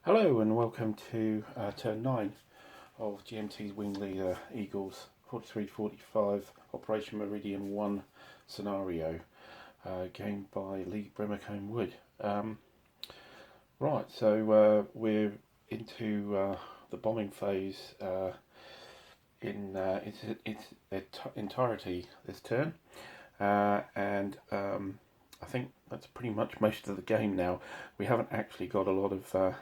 Hello and welcome to turn 9 of GMT's Wing Leader Eagles 4345 Operation Meridian 1 scenario, game by Lee Brimacombe Wood. Right, so we're into the bombing phase in its entirety this turn, and I think that's pretty much most of the game now. We haven't actually got a lot of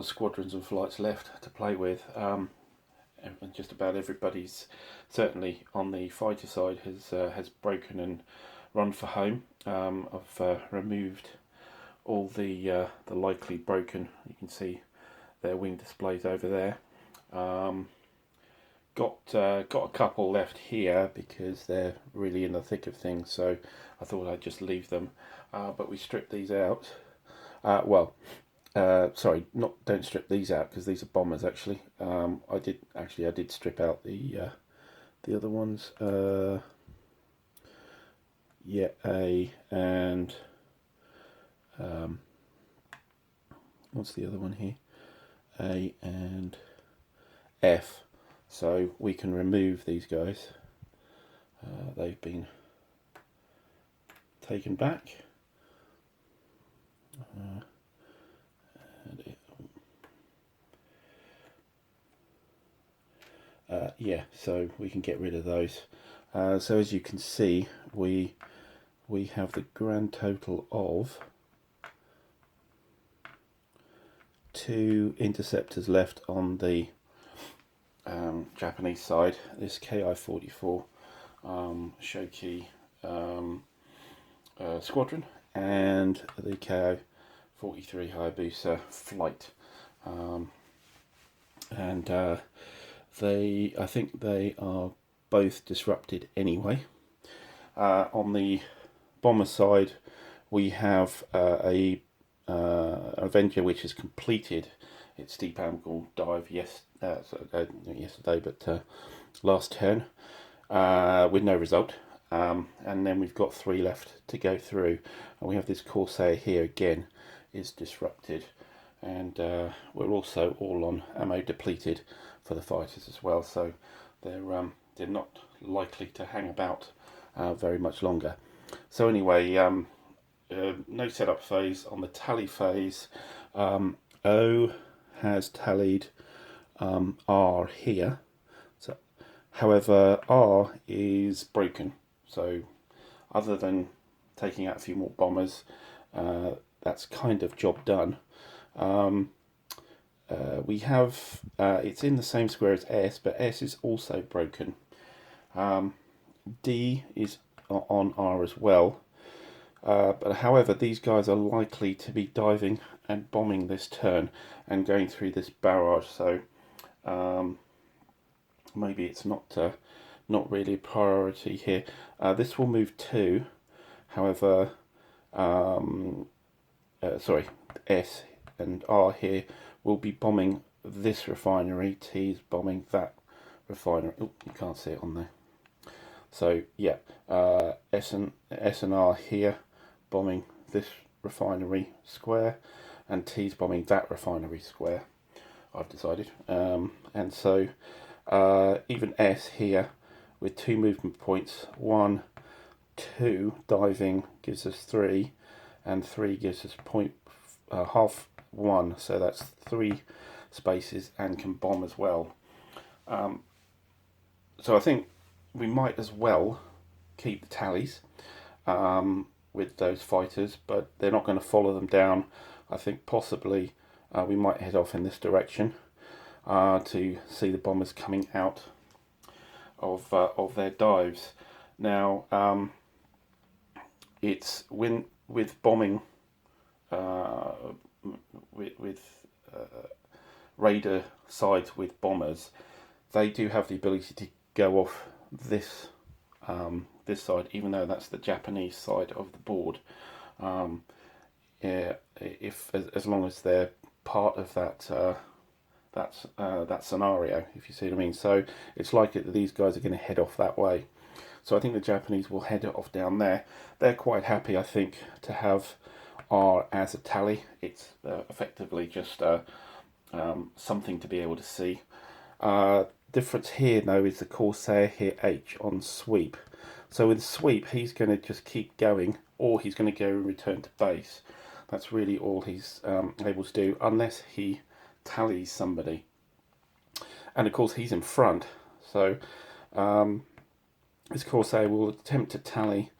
squadrons and flights left to play with, and just about everybody's, certainly on the fighter side, has broken and run for home. I've removed all the likely broken. You can see their wing displays over there. Got a couple left here because they're really in the thick of things, so I thought I'd just leave them. But we stripped these out. Sorry, don't strip these out because these are bombers actually. I did strip out the other ones. And what's the other one here? A and F. So we can remove these guys. They've been taken back. So we can get rid of those. So as you can see, we have the grand total of 2 interceptors left on the Japanese side. This Ki-44 Shoki squadron and the Ki-43 Hayabusa flight, and I think they are both disrupted anyway. On the bomber side, we have a Avenger which has completed its steep angle dive yesterday, but last turn with no result. And then we've got 3 left to go through, and we have this Corsair here again is disrupted, and we're also all on ammo depleted for the fighters as well, so they're not likely to hang about very much longer. So anyway, no setup phase. On the tally phase, O has tallied R here. So, however, R is broken. So other than taking out a few more bombers, that's kind of job done. We have, it's in the same square as S, but S is also broken. D is on R as well. But however, these guys are likely to be diving and bombing this turn and going through this barrage, so maybe it's not really a priority here. This will move 2, however, S and R here will be bombing this refinery. T is bombing that refinery. Oh, you can't see it on there. So yeah, S and R here bombing this refinery square, and T's bombing that refinery square, I've decided. And so even S here with 2 movement points, 1, 2 diving gives us 3, and 3 gives us half 1, so that's 3 spaces and can bomb as well. So I think we might as well keep the tallies with those fighters, but they're not going to follow them down. I think possibly we might head off in this direction to see the bombers coming out of their dives. Now, it's with bombing with raider sides with bombers, they do have the ability to go off this this side, even though that's the Japanese side of the board. If as long as they're part of that scenario, if you see what I mean. So it's likely that these guys are going to head off that way. So I think the Japanese will head off down there. They're quite happy, I think, to have R as a tally. It's effectively just something to be able to see. Difference here though is the Corsair hit H on sweep. So with sweep, he's going to just keep going, or he's going to go and return to base. That's really all he's able to do, unless he tallies somebody. And of course he's in front, so this Corsair will attempt to tally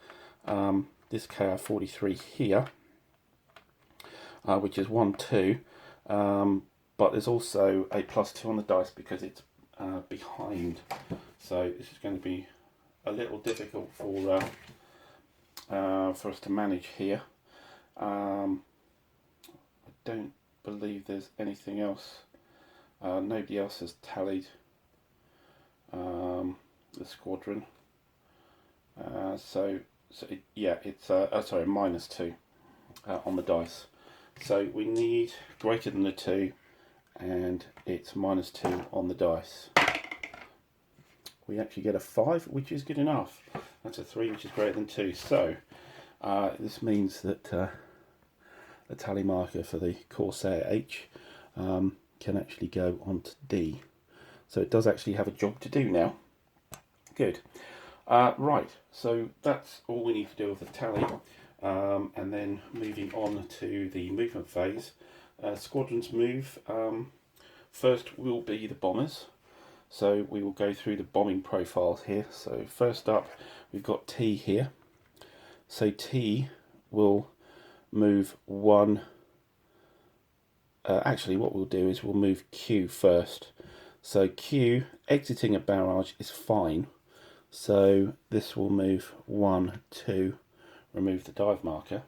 this KR-43 here, which is 1, 2, but there's also a +2 on the dice because it's behind, so this is going to be a little difficult for us to manage here. I don't believe there's anything else. Nobody else has tallied the squadron. Yeah, it's sorry, -2 on the dice. So we need greater than a 2, and it's -2 on the dice. We actually get a 5, which is good enough. That's a 3, which is greater than 2. So this means that the tally marker for the Corsair H can actually go onto D. So it does actually have a job to do now. Good. Right, so that's all we need to do with the tally. And then moving on to the movement phase. Squadrons move. First will be the bombers. So we will go through the bombing profiles here. So first up, we've got T here. So T will move 1. Actually, what we'll do is we'll move Q first. So Q exiting a barrage is fine. So this will move 1, 2, remove the dive marker.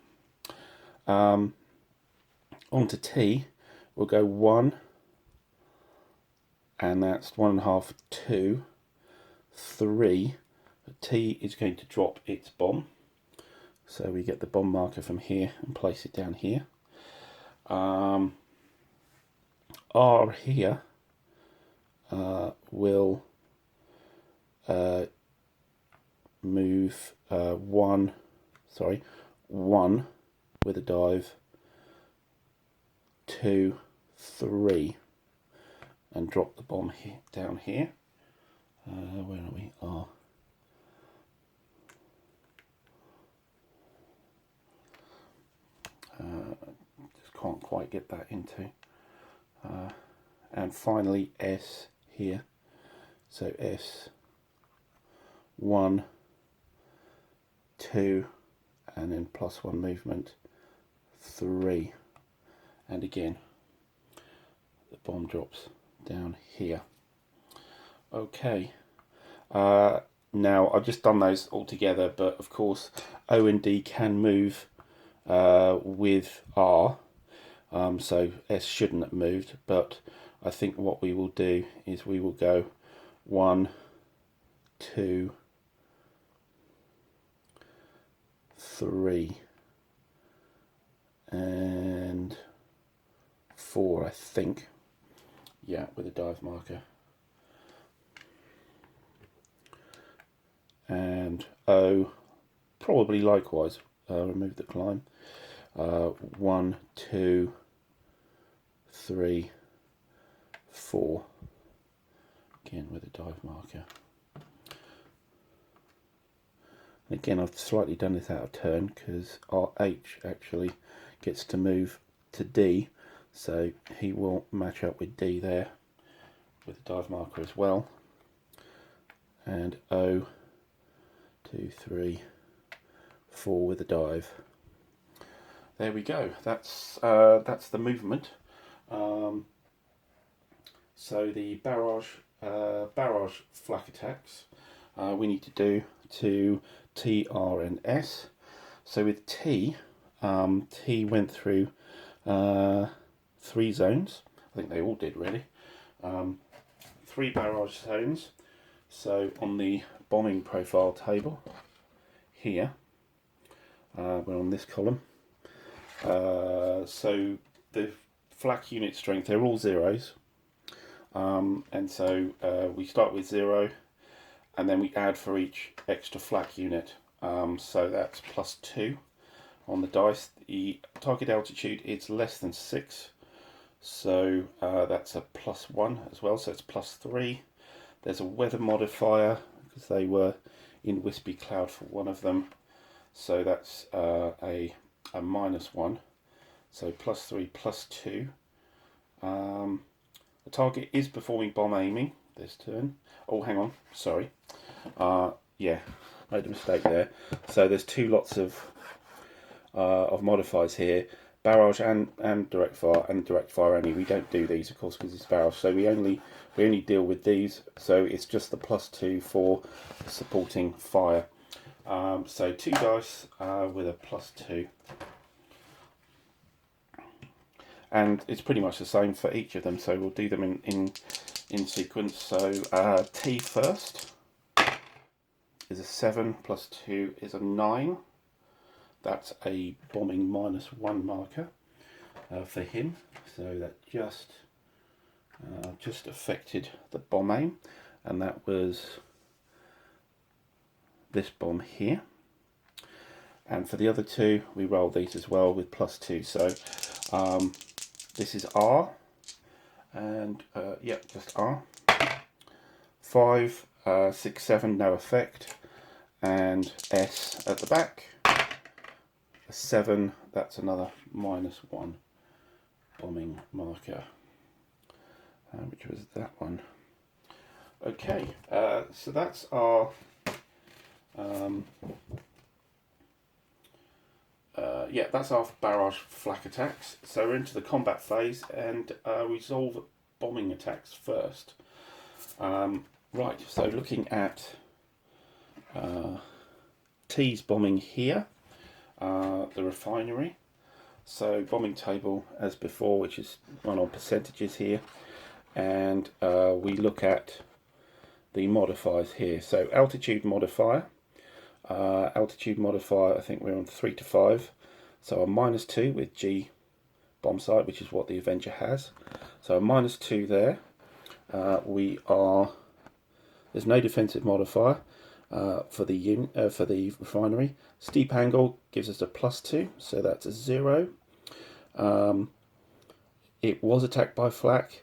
Onto T, we'll go 1, and that's 1.5, 2, 3. T is going to drop its bomb. So we get the bomb marker from here and place it down here. R here will move 1 with a dive, 2, 3, and drop the bomb down here. Where are we? R. Just can't quite get that into. And finally S here. So S, 1, 2, and then +1 movement, 3, and again the bomb drops down here. Okay, now I've just done those all together, but of course O and D can move with R, so S shouldn't have moved, but I think what we will do is we will go 1, 2, 3, and 4, I think. Yeah, with a dive marker. And O, probably likewise, remove the climb. 1, 2, 3, 4. Again with a dive marker. And again, I've slightly done this out of turn because RH actually gets to move to D, so he will match up with D there with the dive marker as well. And O, 2, 3, 4 with a dive. There we go. That's the movement. So the barrage flak attacks we need to do to T, R, and S. So with T, T went through 3 zones. I think they all did really. 3 barrage zones. So on the bombing profile table here, we're on this column. So the flak unit strength, they're all zeros. And so we start with 0, and then we add for each extra flak unit. So that's +2 on the dice. the target altitude is less than 6, so that's a +1 as well, so it's +3. There's a weather modifier because they were in wispy cloud for one of them, so that's a -1, so +3, +2. The target is performing bomb aiming this turn. Oh, hang on, sorry. Yeah, made a mistake there. So there's two lots of modifiers here, barrage and direct fire, and direct fire only. We don't do these, of course, because it's barrage. So we only deal with these. So it's just the +2 for supporting fire. So 2 dice with a +2. And it's pretty much the same for each of them, so we'll do them in sequence. So T first is a 7, +2 is a 9. That's a bombing -1 marker for him, so that just affected the bomb aim, and that was this bomb here. And for the other two, we roll these as well with +2. So this is R, and yeah, just R. 5, 6, 7, no effect, and S at the back. A 7, that's another -1 bombing marker, which was that one. Okay, so that's our yeah, that's our barrage flak attacks. So we're into the combat phase, and resolve bombing attacks first. Right, so looking at T's bombing here, the refinery. So bombing table as before, which is run on percentages here, and we look at the modifiers here. So altitude modifier, I think we're on 3 to 5. So a -2 with G bomb sight, which is what the Avenger has. So a -2 there. There's no defensive modifier for the refinery. Steep angle gives us a +2, so that's a 0. It was attacked by flak.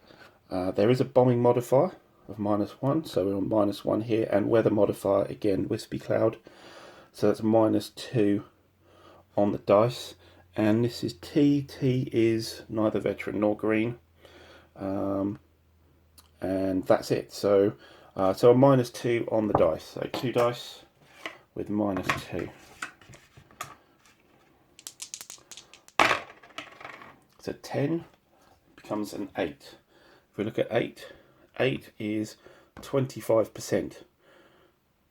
There is a bombing modifier of -1, so we're on -1 here, and weather modifier again, wispy cloud, so that's -2 on the dice. And this is T. T is neither veteran nor green, and that's it. So a -2 on the dice. So 2 dice with -2. So 10 becomes an 8. If we look at 8, 8 is 25%,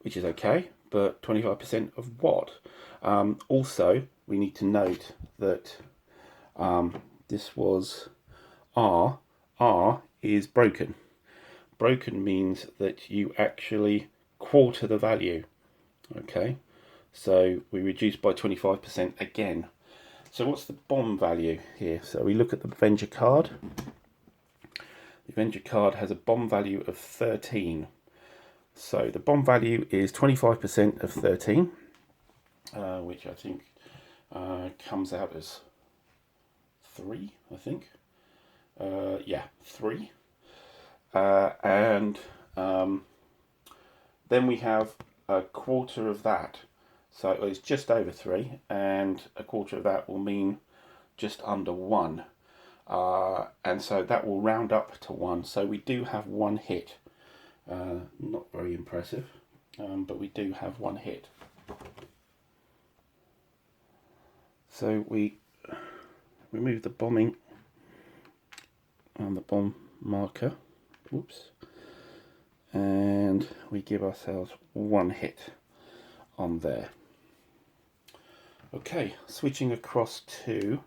which is okay, but 25% of what? Also, we need to note that this was R. R is broken. Broken means that you actually quarter the value. Okay, so we reduce by 25% again. So what's the bomb value here? So we look at the Avenger card. The Avenger card has a bomb value of 13. So the bomb value is 25% of 13, which I think comes out as 3, I think. Yeah, 3. And then we have a quarter of that. So it's just over 3, and a quarter of that will mean just under 1. And so that will round up to 1. So we do have 1 hit. Not very impressive, but we do have 1 hit. So we remove the bombing on the bomb marker. Whoops. And we give ourselves 1 hit on there. Okay, switching across to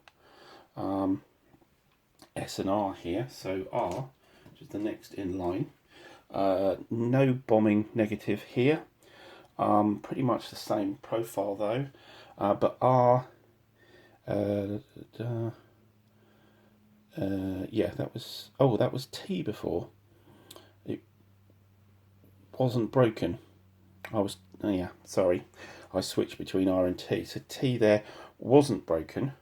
S and R here. So R, which is the next in line. No bombing negative here. Pretty much the same profile though. But R, yeah, that was T before. It wasn't broken. Yeah, sorry. I switched between R and T. So T there wasn't broken.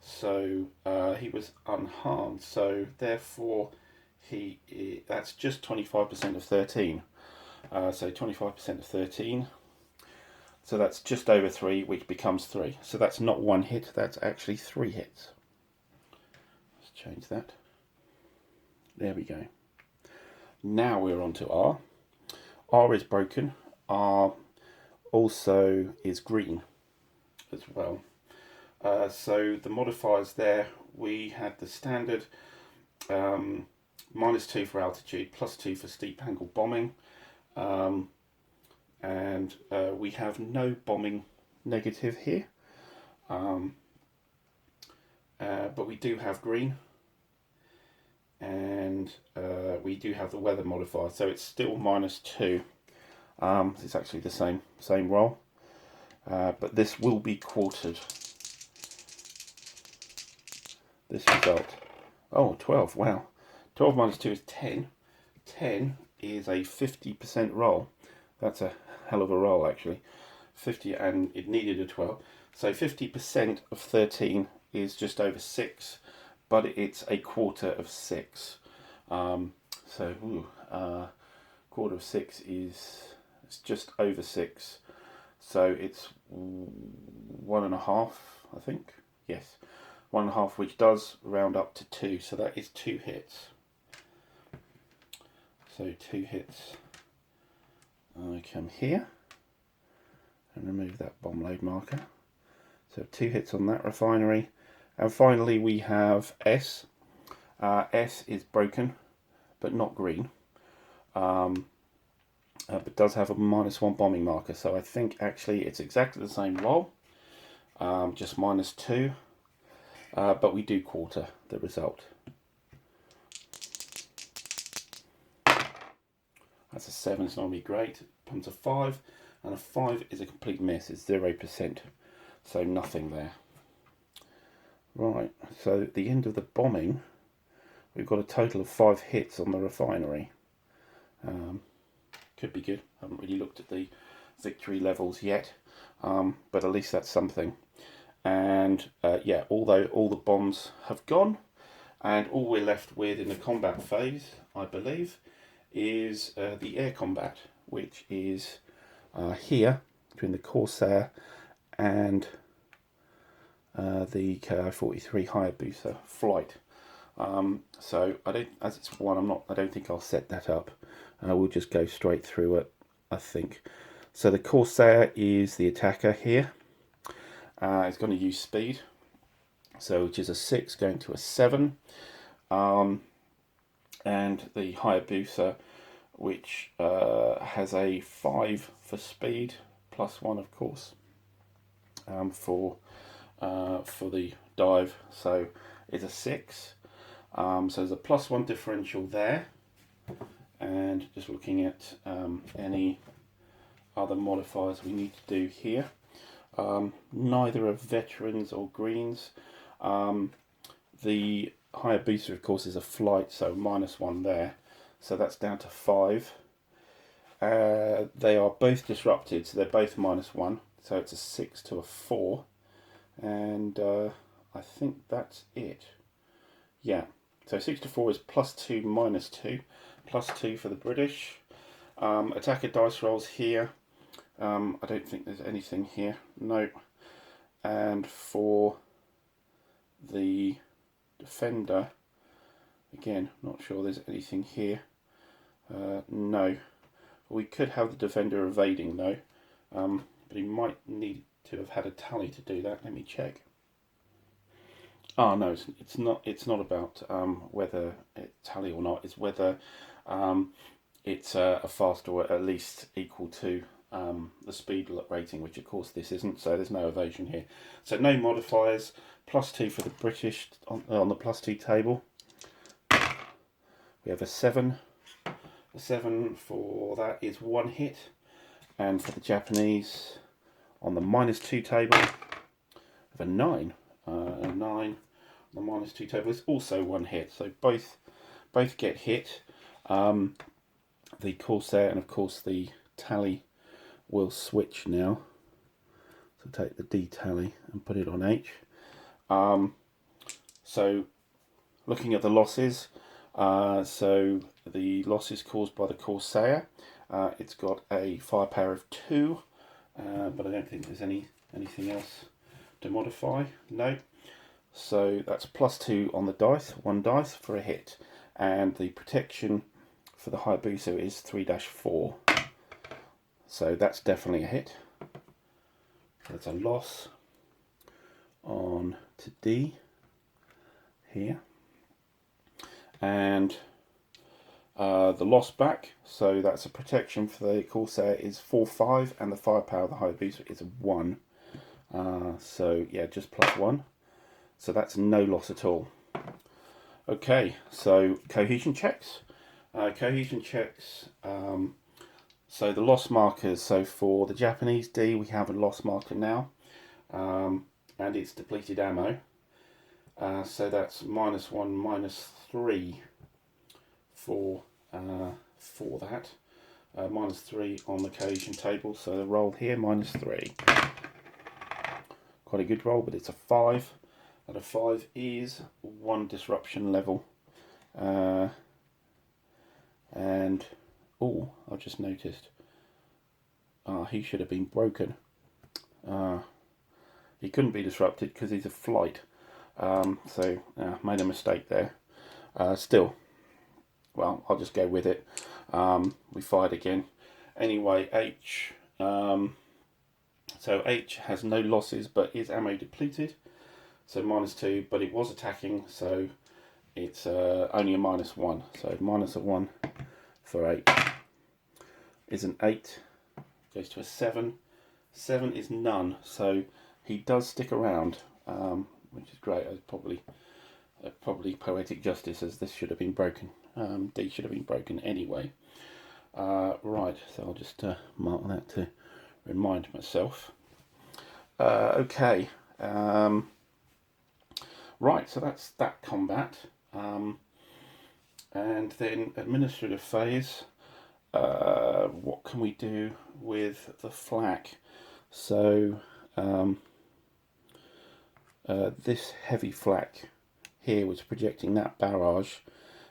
So he was unharmed. So therefore, that's just 25% of 13. So 25% of 13. So that's just over 3, which becomes 3. So that's not 1 hit, that's actually 3 hits. Let's change that. There we go. Now we're on to R. R is broken. R also is green as well. So the modifiers there, we had the standard -2 for altitude, +2 for steep angle bombing, and we have no bombing negative here, but we do have green, and we do have the weather modifier, so it's still -2. It's actually the same roll, but this will be quartered. This result. Oh, 12, wow. 12 -2 is 10. 10 is a 50% roll. That's a hell of a roll, actually. 50, and it needed a 12. So 50% of 13 is just over 6, but it's a quarter of 6. Quarter of 6 is it's just over 6. So it's 1.5, I think. Yes. 1.5, which does round up to 2, so that is 2 hits. So 2 hits. I come here and remove that bomb load marker. So 2 hits on that refinery. And finally we have S. S is broken, but not green. But does have a -1 bombing marker. So I think actually it's exactly the same roll, just -2. But we do quarter the result. That's a 7, it's normally great. It becomes a 5, and a 5 is a complete miss, it's 0%. So nothing there. Right, so at the end of the bombing, we've got a total of 5 hits on the refinery. Could be good. I haven't really looked at the victory levels yet, but at least that's something. And yeah, although all the bombs have gone, and all we're left with in the combat phase, I believe, is the air combat, which is here between the Corsair and the Ki-43 Hayabusa flight. So I don't, as it's one, I don't think I'll set that up. We'll just go straight through it, I think. So the Corsair is the attacker here. It's going to use speed, so which is a 6 going to a 7, and the Hayabusa, which has a 5 for speed, +1 of course, for the dive, so it's a 6. So there's a +1 differential there, and just looking at any other modifiers we need to do here. Neither are veterans or greens. The Hayabusa, of course, is a flight, so -1 there. So that's down to 5. They are both disrupted, so they're both -1. So it's a 6 to a 4. And I think that's it. Yeah. So 6 to 4 is +2, -2. +2 for the British. Attacker dice rolls here. I don't think there's anything here. No. And for the defender, again, not sure there's anything here. No. We could have the defender evading though, but he might need to have had a tally to do that. Let me check. Oh no, it's not. It's not about whether it's tally or not. It's whether it's a fast or at least equal to the speed rating, which of course this isn't, so there's no evasion here. So no modifiers, +2 for the British on the +2 table. We have a 7. A 7 for that is 1 hit, and for the Japanese on the -2 table, we have a 9. A 9 on the -2 table is also 1 hit, so both get hit. The Corsair and of course the tally will switch now. So take the D tally and put it on H. So looking at the losses, so the losses caused by the Corsair, it's got a firepower of 2, but I don't think there's anything else to modify. No. So that's +2 on the dice, 1 dice for a hit, and the protection for the Hayabusa is 3-4. So that's definitely a hit. That's a loss on to D here, and the loss back, so that's a protection for the Corsair is 4-5, and the firepower of the Hayabusa is 1. So yeah, just +1. So that's no loss at all. Okay, so cohesion checks. So the loss markers. So for the Japanese D, we have a loss marker now, and it's depleted ammo. So that's -1, -3 for that. -3 on the cohesion table. So the roll here -3. Quite a good roll, but it's a 5. And a 5 is 1 disruption level. And oh, I just noticed. He should have been broken. He couldn't be disrupted because he's a flight. So made a mistake there. Still, well, I'll just go with it. We fired again. Anyway, H. So H has no losses, but is ammo depleted. So -2, but it was attacking, so it's only a -1. So -1 for H is an 8. Goes to a 7. 7 is none. So he does stick around, which is great. It's probably poetic justice, as this should have been broken. D should have been broken anyway. Right, so I'll just mark that to remind myself. Okay. Right, so that's that combat. And then administrative phase. What can we do with the flak? So this heavy flak here was projecting that barrage.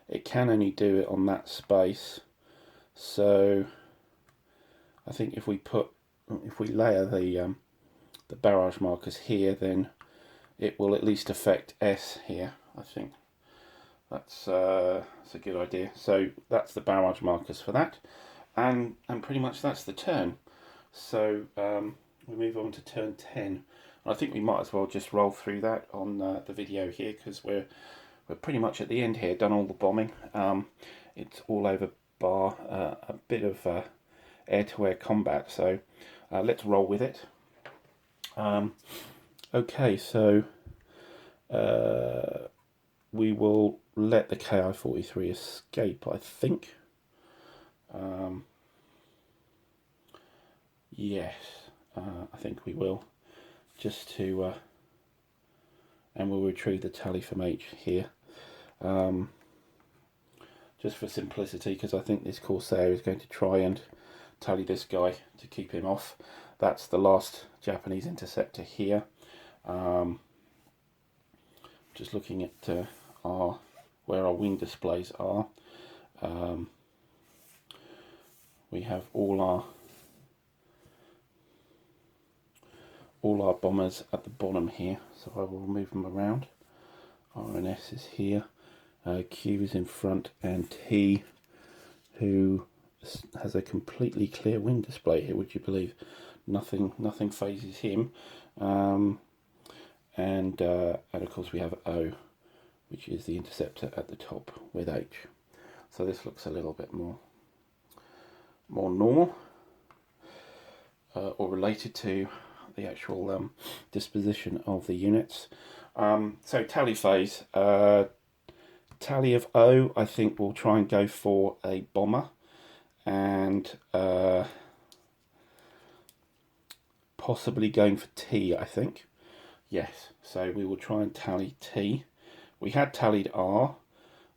It can only do it on that space. So I think if we layer the barrage markers here, then it will at least affect S here. I think that's a good idea. So that's the barrage markers for that, and pretty much that's the turn. So we move on to turn 10. I think we might as well just roll through that on the video here, because we're pretty much at the end here. Done all the bombing. It's all over bar a bit of air-to-air combat. So let's roll with it. Okay, so we will let the Ki-43 escape, I think. Yes, I think we will. Just to, and we'll retrieve the tally from H here. Just for simplicity, because I think this Corsair is going to try and tally this guy to keep him off. That's the last Japanese interceptor here. Just looking at where our wing displays are. We have all our bombers at the bottom here, so I will move them around. RNS is here, Q is in front, and T, who has a completely clear wing display here, would you believe? Nothing phases him. And of course we have O, which is the interceptor at the top with H. So this looks a little bit more normal, or related to the actual disposition of the units. So tally phase. Tally of O, I think we'll try and go for a bomber, and possibly going for T, I think. Yes, so we will try and tally T. We had tallied R,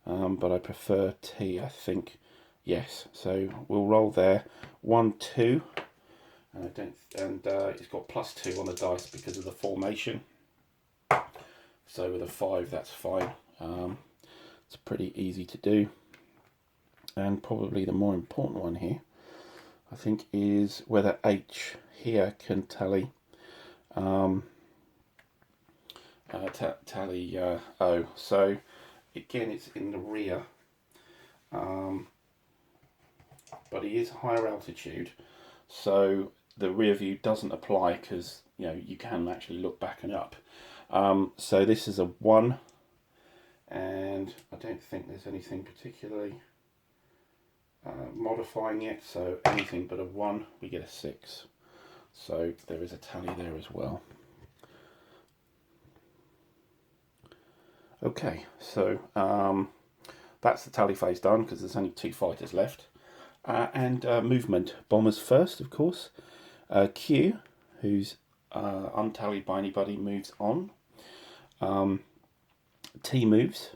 but I prefer T, I think. Yes, so we'll roll there. 1, 2, and it's got +2 on the dice because of the formation. So with a 5, that's fine. It's pretty easy to do. And probably the more important one here, I think, is whether H here can tally tally O. So again, it's in the rear, but it is higher altitude, so the rear view doesn't apply because you can actually look back and up. So this is a 1, and I don't think there's anything particularly modifying it, so anything but a 1, we get a 6. So there is a tally there as well. Okay, so that's the tally phase done because there's only 2 fighters left. And movement. Bombers first, of course. Q, who's untallied by anybody, moves on. T moves,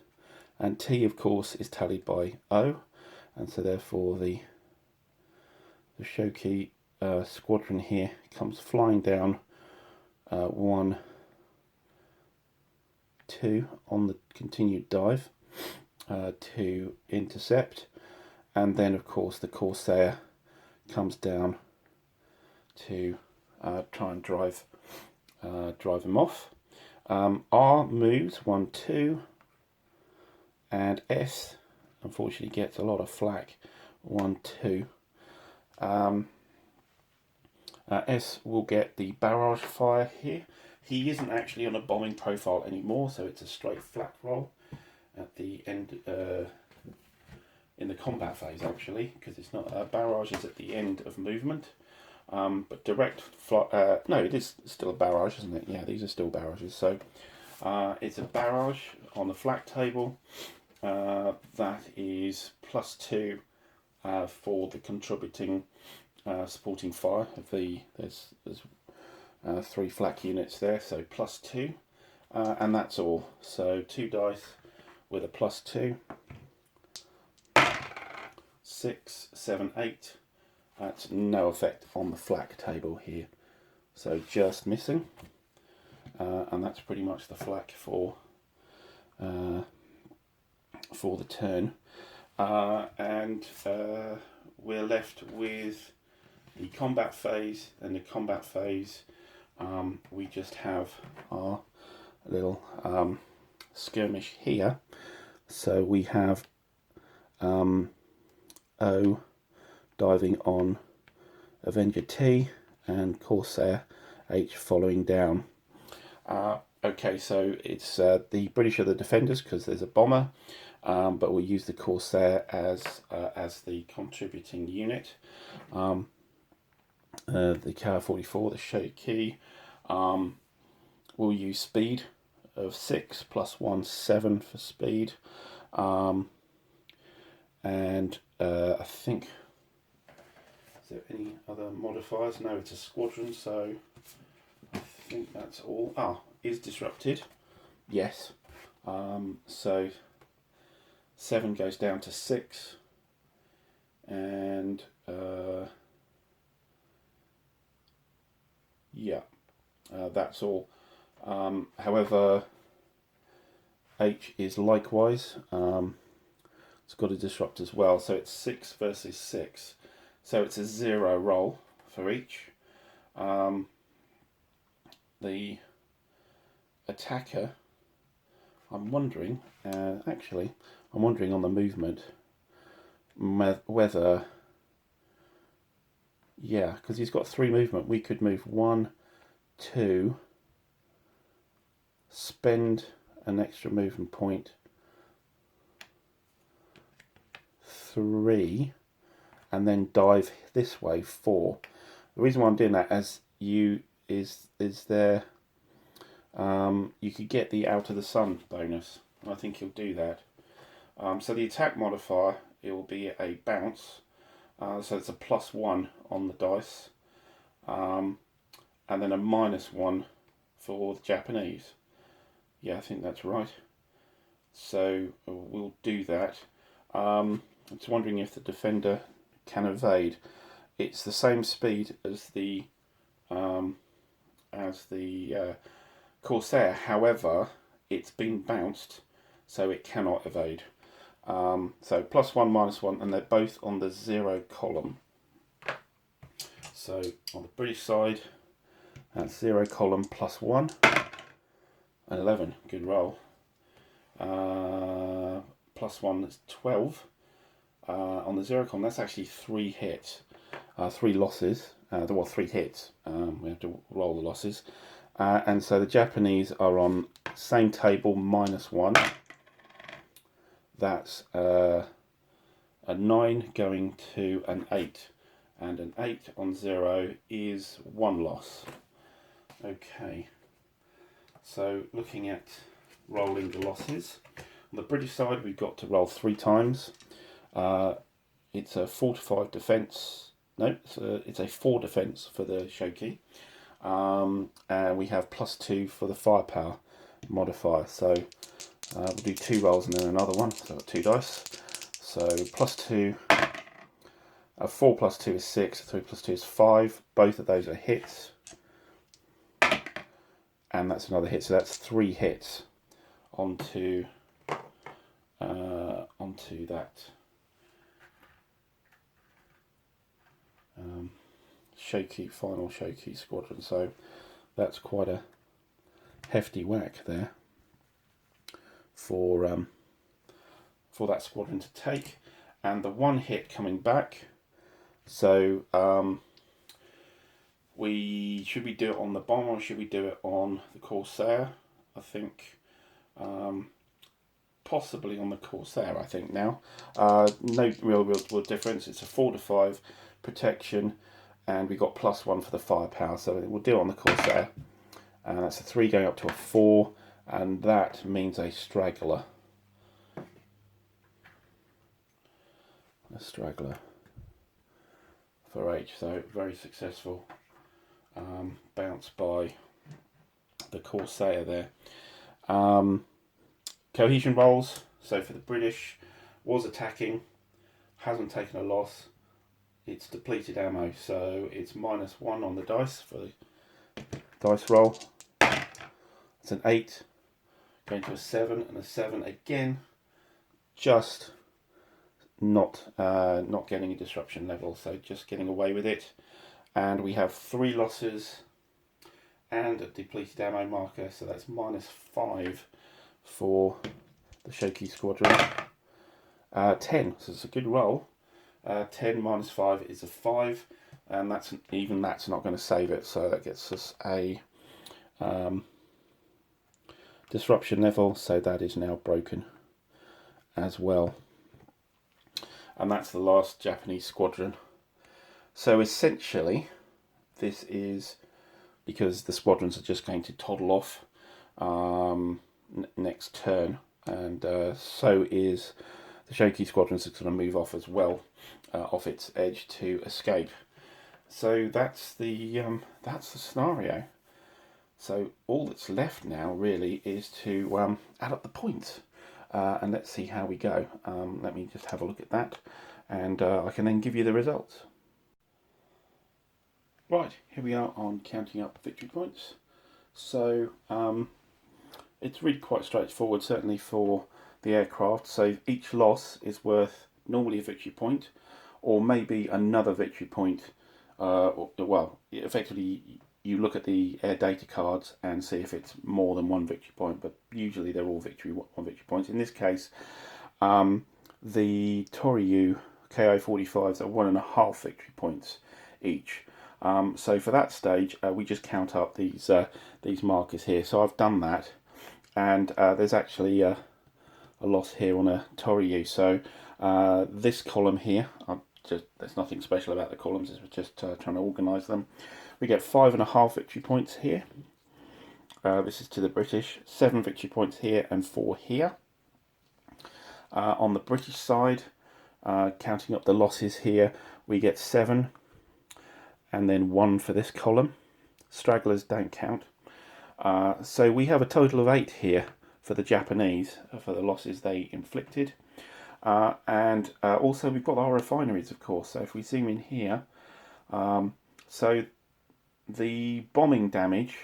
and T, of course, is tallied by O, and so therefore the Shoki squadron here comes flying down 1, 2 on the continued dive to intercept, and then of course the Corsair comes down to try and drive them off. R moves 1, 2, and S unfortunately gets a lot of flak, 1, 2. S will get the barrage fire here. He isn't actually on a bombing profile anymore, so it's a straight flak roll at the end, in the combat phase actually, because it's not barrage is at the end of movement. But direct no, it is still a barrage, isn't it? Yeah, these are still barrages. So it's a barrage on the flak table. That is +2 for the contributing supporting fire of there's 3 flak units there, so +2, and that's all. So 2 dice with a +2, 6, 7, 8. That's no effect on the flak table here, so just missing, and that's pretty much the flak for the turn, and we're left with the combat phase. And the combat phase, we just have our little skirmish here. So we have O diving on Avenger T and Corsair H following down. Okay, so it's the British are the defenders because there's a bomber, but we'll use the Corsair as the contributing unit. The KR-44, the Shoki, we'll use speed of 6 +1, 7 for speed, and I think, is there any other modifiers? No, it's a squadron, so I think that's all. Is disrupted, yes. So 7 goes down to 6, and yeah, that's all. However, H is likewise, it's got a disrupt as well, so it's 6 versus 6, so it's a 0 roll for each. The attacker, I'm wondering on the movement whether, yeah, because he's got 3 movement, we could move 1, 2, spend an extra movement point, 3, and then dive this way, 4. The reason why I'm doing that is there you could get the out of the sun bonus. I think he'll do that. So the attack modifier, it will be a bounce, so it's a +1 on the dice, and then a -1 for the Japanese. Yeah, I think that's right. So we'll do that. I'm just wondering if the defender can evade. it's the same speed as the Corsair. However, it's been bounced, so it cannot evade. So +1, -1, and they're both on the 0 column. So on the British side, that's 0 column +1, and 11. Good roll. +1 is 12. On the 0 column, that's actually 3 hits, 3 losses. Well, 3 hits. We have to roll the losses. And so the Japanese are on same table, -1. That's a 9 going to an 8. And an 8 on 0 is 1 loss. Okay. So looking at rolling the losses. On the British side, we've got to roll 3 times. It's a 4 to 5 defence. No, it's a 4 defence for the Shoki. And we have +2 for the firepower modifier. So we'll do 2 rolls and then another one. So I've got 2 dice. So +2. 4 + 2 is 6. 3 + 2 is 5. Both of those are hits. And that's another hit. So that's 3 hits onto that final Shoki squadron. So that's quite a hefty whack there for that squadron to take. And the 1 hit coming back. So should we do it on the bomber or should we do it on the Corsair? I think possibly on the Corsair. I think now no real difference. It's a 4 to 5 protection, and we got +1 for the firepower. So we'll do it on the Corsair, and that's a 3 going up to a 4, and that means a straggler. A straggler for H. So very successful bounce by the Corsair there. Cohesion rolls. So for the British, was attacking, hasn't taken a loss. It's depleted ammo, so it's -1 on the dice for the dice roll. It's an 8 going to a 7 and a 7 again. Just not getting a disruption level, so just getting away with it. And we have 3 losses and a depleted ammo marker, so that's -5 for the Shoki squadron. 10, so it's a good roll. 10 -5 is a 5, and that's not going to save it, so that gets us a disruption level, so that is now broken as well. And that's the last Japanese squadron. So essentially, this is because the squadrons are just going to toddle off next turn, and so is the Shoki squadrons are going to move off as well, off its edge to escape. So that's the scenario. So all that's left now really is to add up the points, and let's see how we go. Let me just have a look at that, and I can then give you the results. Right, here we are on counting up victory points. So it's really quite straightforward, certainly for the aircraft. So each loss is worth normally a victory point, or maybe another victory point. Well, effectively you look at the air data cards and see if it's more than 1 victory point, but usually they're all 1 victory points. In this case, the Toryu KI-45s are 1.5 victory points each. So for that stage, we just count up these markers here. So I've done that, and there's actually a loss here on a Toryu. So this column here, there's nothing special about the columns. It's just trying to organise them. We get 5.5 victory points here. This is to the British. 7 victory points here and 4 here. On the British side, counting up the losses here, we get 7 and then 1 for this column. Stragglers don't count. So we have a total of 8 here for the Japanese, for the losses they inflicted. And also we've got our refineries, of course. So if we zoom in here, So the bombing damage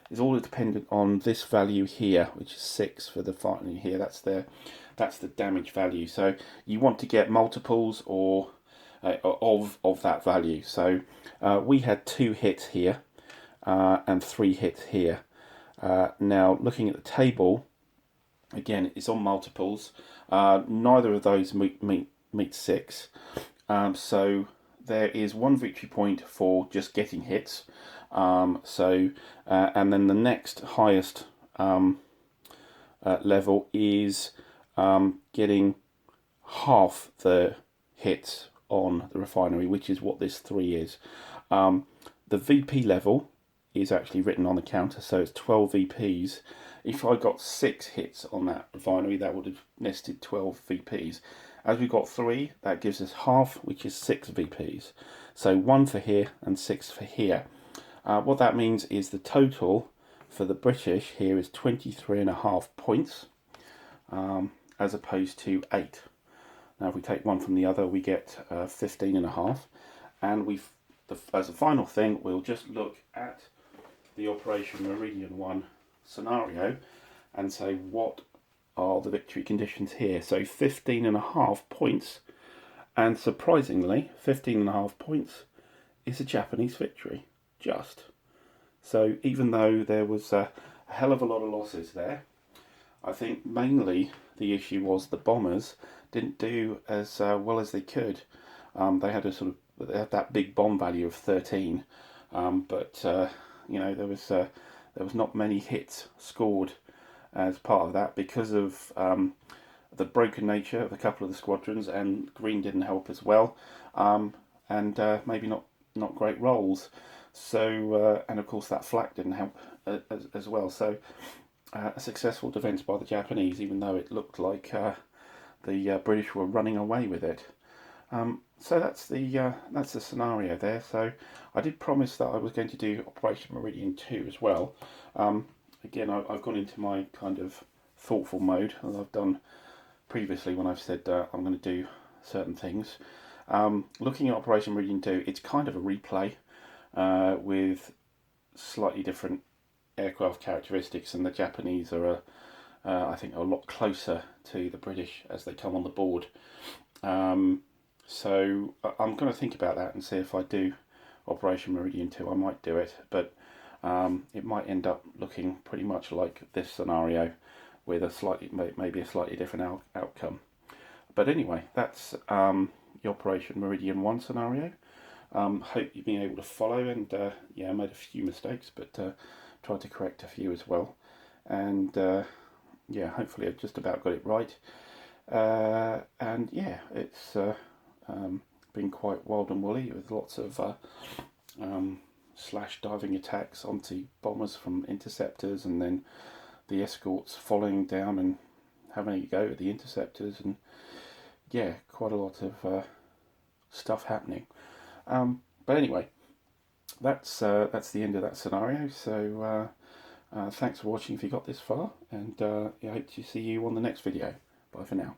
is all dependent on this value here, which is 6 for the fighting here. That's the damage value. So you want to get multiples or of that value. So we had 2 hits here and 3 hits here. Now looking at the table, again it's on multiples. Neither of those meet 6. So there is 1 victory point for just getting hits. And then the next highest level is getting half the hits on the refinery, which is what this 3 is. The VP level is actually written on the counter, so it's 12 VPs. If I got 6 hits on that refinery, that would have nested 12 VPs. As we got 3, that gives us half, which is 6 VPs. So 1 for here and 6 for here. What that means is the total for the British here is 23.5 points, as opposed to 8. Now if we take one from the other, we get 15.5. And as a final thing, we'll just look at the Operation Meridian 1 scenario and say what are the victory conditions here. So 15.5 points, and surprisingly 15.5 points is a Japanese victory, just. So even though there was a hell of a lot of losses there, I think mainly the issue was the bombers didn't do as well as they could. They had they had that big bomb value of 13, but there was not many hits scored as part of that because of the broken nature of a couple of the squadrons, and green didn't help as well, and maybe not great rolls. So and of course that flak didn't help as well. So a successful defence by the Japanese, even though it looked like the British were running away with it. So that's the scenario there. So I did promise that I was going to do Operation Meridian 2 as well. Again, I've gone into my kind of thoughtful mode, as I've done previously when I've said I'm going to do certain things. Looking at Operation Meridian 2, it's kind of a replay with slightly different aircraft characteristics, and the Japanese are I think a lot closer to the British as they come on the board. So I'm going to think about that and see if I do Operation Meridian 2. I might do it, but it might end up looking pretty much like this scenario with maybe a slightly different outcome. But anyway, that's the Operation Meridian 1 scenario. Hope you've been able to follow, and I made a few mistakes, but tried to correct a few as well. And hopefully I've just about got it right. And it's been quite wild and woolly with lots of slash diving attacks onto bombers from interceptors, and then the escorts following down and having a go at the interceptors, and quite a lot of stuff happening. But anyway, that's the end of that scenario. So thanks for watching if you got this far, and I hope to see you on the next video. Bye for now.